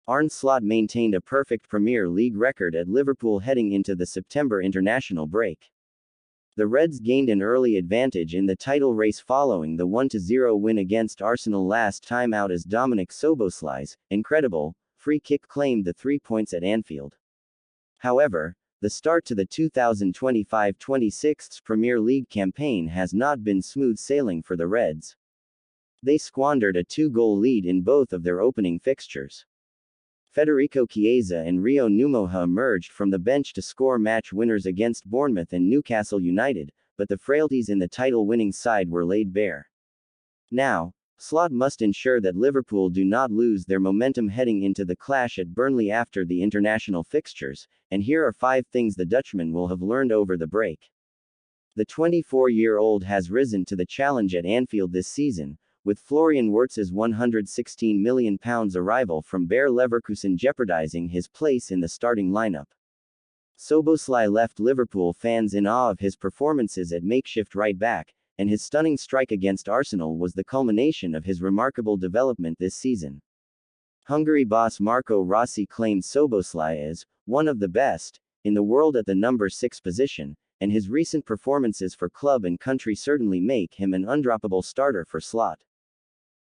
Arne Slot maintained a perfect Premier League record at Liverpool heading into the September international break. The Reds gained an early advantage in the title race following the 1-0 win against Arsenal last time out as Dominik Szoboszlai's incredible free kick claimed the 3 points at Anfield. However, the start to the 2025-26 Premier League campaign has not been smooth sailing for the Reds. They squandered a 2-goal lead in both of their opening fixtures. Federico Chiesa and Rio Numoha emerged from the bench to score match winners against Bournemouth and Newcastle United, but the frailties in the title-winning side were laid bare. Now, Slot must ensure that Liverpool do not lose their momentum heading into the clash at Burnley after the international fixtures, and here are 5 things the Dutchman will have learned over the break. The 24-year-old has risen to the challenge at Anfield this season, with Florian Wirtz's £116 million arrival from Bayer Leverkusen jeopardizing his place in the starting lineup. Szoboszlai left Liverpool fans in awe of his performances at makeshift right-back, and his stunning strike against Arsenal was the culmination of his remarkable development this season. Hungary boss Marco Rossi claimed Szoboszlai as one of the best in the world at the number 6 position, and his recent performances for club and country certainly make him an undroppable starter for Slot.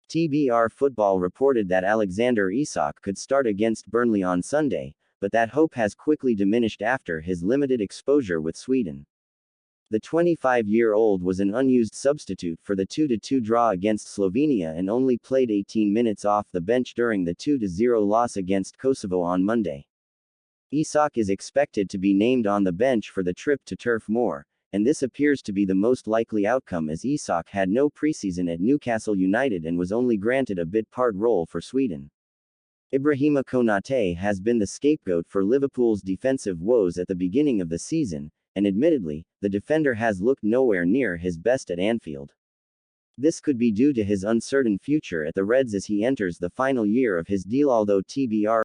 TBR Football reported that Alexander Isak could start against Burnley on Sunday, but that hope has quickly diminished after his limited exposure with Sweden. The 25-year-old was an unused substitute for the 2-2 draw against Slovenia and only played 18 minutes off the bench during the 2-0 loss against Kosovo on Monday. Isak is expected to be named on the bench for the trip to Turf Moor, and this appears to be the most likely outcome as Isak had no preseason at Newcastle United and was only granted a bit-part role for Sweden. Ibrahima Konate has been the scapegoat for Liverpool's defensive woes at the beginning of the season, and admittedly, the defender has looked nowhere near his best at Anfield. This could be due to his uncertain future at the Reds as he enters the final year of his deal, although TBR